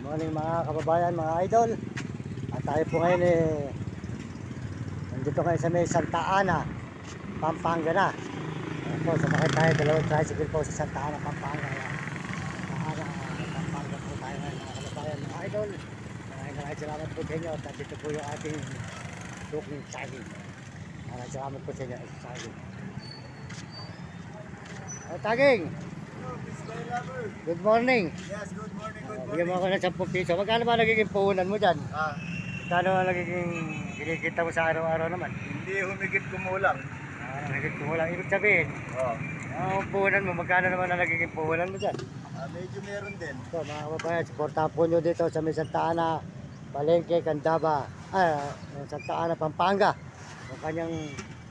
Morning mga kababayan, mga idol. At tayo po ngayon nandito ngayon sa may Santa Ana, Pampanga na. Ayan po, sumakay tayo, dalawang tricycle po sa Santa Ana, Pampanga. Santa Ana, Pampanga po tayo ngayon mga kababayan, mga idol. Maraming salamat po sa inyo at dito po yung ating looking saging. Maraming salamat po sa inyo sa saging. Taging! Good morning. Yes, good morning, good Bigyan mo morning. ako ng 10 piso. Magkano ba nagiging puhunan mo dyan? Ah, Magkano nagiging kinikita mo sa araw-araw naman? hindi humigit kumulang. Nagiging kumulang. Ibig sabihin, Oh, ang puhunan mo, magkano naman ang nagiging puhunan mo dyan? medyo meron din. So mga kababayan, supportahan po nyo dito sa may Santa Ana, Palengke, Candaba, Santa Ana, Pampanga. Yung kanyang,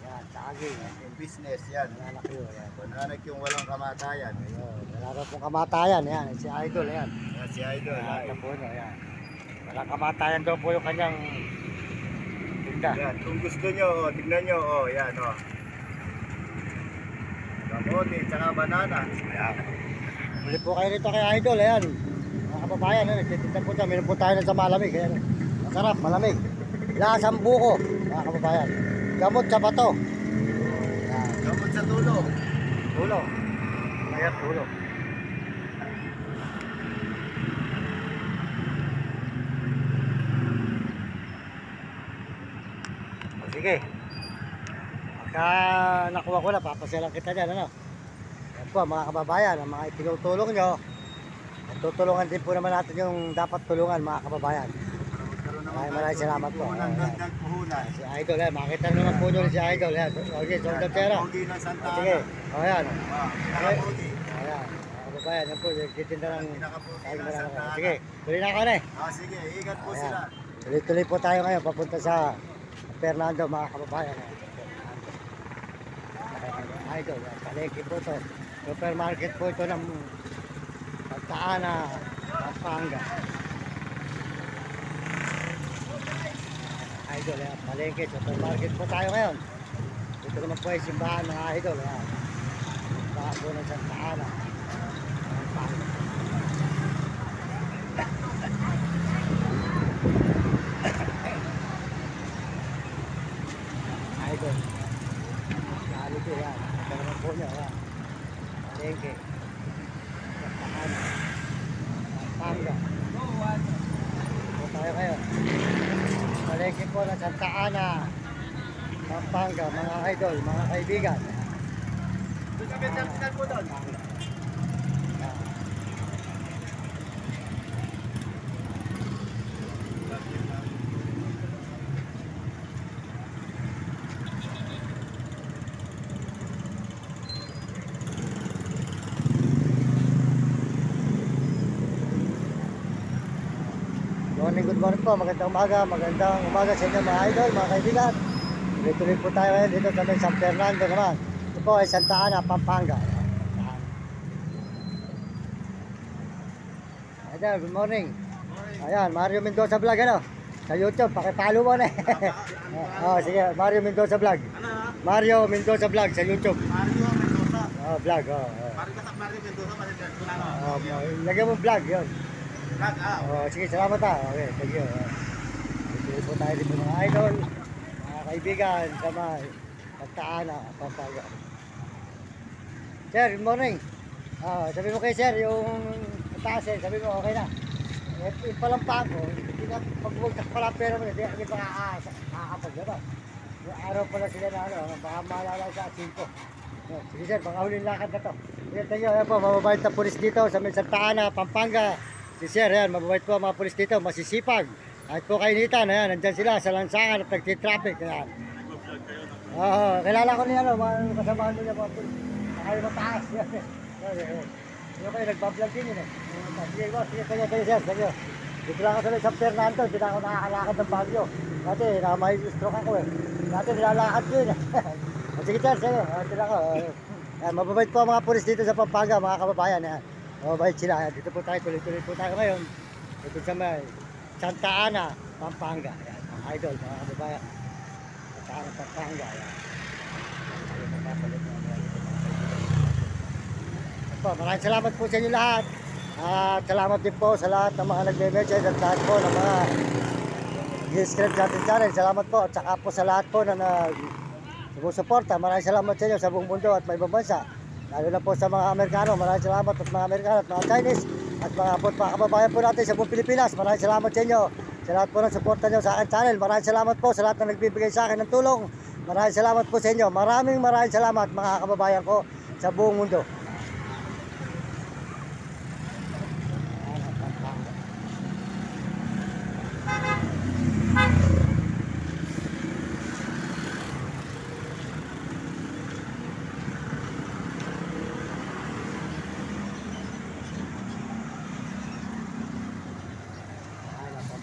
yan, saging. Yung business yan. Anak yun, yan. Pananak yung walang kamatayan. Ayun, wala na pong kamatayan, yan. Si Idol, yan. Yan si Idol. Yan po nyo, yan. Walang kamatayan daw po yung kanyang tinda. Yan, kung gusto nyo, tignan nyo, yan, kamote, tsaka banana. Ayan. Muli po kayo rito kay Idol, ayan. Mga kababayan, nagtitinda po tayo. Meron po tayo sa malamig. Ayan. Masarap, malamig. Lasang buko, mga kababayan. Gamot sa bato. Ayan. Gamot sa tulo. Tulo. Mayat tulo. O, sige. Pagka nakuha ko na, papasyalan kita dyan, ano? Yan po, mga kababayan, ang mga itinutulong nyo. At tutulungan din po naman natin yung dapat tulungan, mga kababayan. Maraming salamat po. Puhunan, dagdag puhunan. Si Idol, makita naman po nyo si Idol. Okay, sold out pera. Pogi ng Santa Ana. Sige, o yan. Pinaka-pogi. Ayan, mga kababayan, yan po, titinda ng Pinaka-pogi saging ng marami. Santa Ana. Sige, tuloy na ako na Sige, ingat po Ayan. sila. Tuloy-tuloy po tayo ngayon, papunta sa Fernando, mga kababayan. Idol, palengke po ito. Supermarket po ito ng Santa Ana, Pampanga. Idol, palengke, supermarket po tayo ngayon. Ito naman po ay simbahan ng Idol. Simbahan po ng Santa Ana, Pampanga. Idol. Reality yan. Ito naman po niya. Palengke. Santa Ana. Pampanga. Ito tayo kayo. Palengke po ng Santa Ana. Pampanga. Mga idol, mga kaibigan. Saan po doon? Good morning po, magandang umaga sa inyo mga idol, mga kaibigan. Tuloy-tuloy po tayo ngayon dito sa may San Fernando naman. Ito po ay Santa Ana, Pampanga. Idol, good morning. Ayan, Mario Mendoza Vlog, ano? Sa YouTube, pakipalo mo na sige, Mario Mendoza Vlog. Mario Mendoza Vlog sa YouTube. Mario Mendoza. Vlog, Mario Mendoza, lagyan mo vlog, yun. Vlog, Sige, salamat Okay, thank you. Tuloy po tayo dito mga idol, mga kaibigan sa may Santa Ana, Pampanga. Sir, good morning. Sabi mo kay sir, yung taas sabi mo okay na. Yung palampang ko, hindi na pagbuwagtak pala pera mo, hindi pa nakakapag na ba? Yung araw pala sila na baka maalala sa 5. Sige sir, baka huling lakad na to. Sige, thank you. Ayan po, mababait na pulis dito sa may Santa Ana, Pampanga. Si sir, yan, mababait po ang mga pulis dito, masisipag. Kahit po kainitan, ayan, nandyan sila sa lansangan at nagtitraffic. Ayan. Kilala ko niya, mga kasamahan mo niya mga pulis. Nakayo mataas. Yung kayo, nagbablog din yun Sige po, sige sir, sige. Dito lang ako sa San Fernando, hindi na ako nakakalakad ng Baguio. Dati, may stroke ako Dati, nilalakad ko yun Sige sir, sige, dito lang ako. Mababait po ang mga pulis dito sa Pampanga, mga kababayan. Mababait sila. Dito po tayo, tuloy-tuloy po tayo ngayon. Dito sa may Santa Ana, Pampanga. Ayan, mga idol, mga kababayan. Santa Ana, Pampanga. Ayan. Maraming salamat po sa inyo lahat. At salamat din po sa lahat ng mga nagme-message at lahat po ng mga i-subscribe sa ating channel. Salamat po. At saka po sa lahat po na sumusuporta. Maraming salamat sa inyo sa buong mundo at may ibang bansa. Lalo na po sa mga Amerikano. Maraming salamat at mga Amerikano at mga Chinese. At mga kababayan po natin sa buong Pilipinas. Maraming salamat sa inyo. Sa lahat po ng suporta nyo sa aking channel. Maraming salamat po sa lahat na nagbibigay sa akin ng tulong. Maraming salamat po sa inyo. Maraming salamat mga kababayan ko sa buong mundo.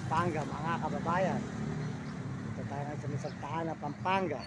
Pampanga mga kababayan. Ito tayo sa Santa Ana, Pampanga.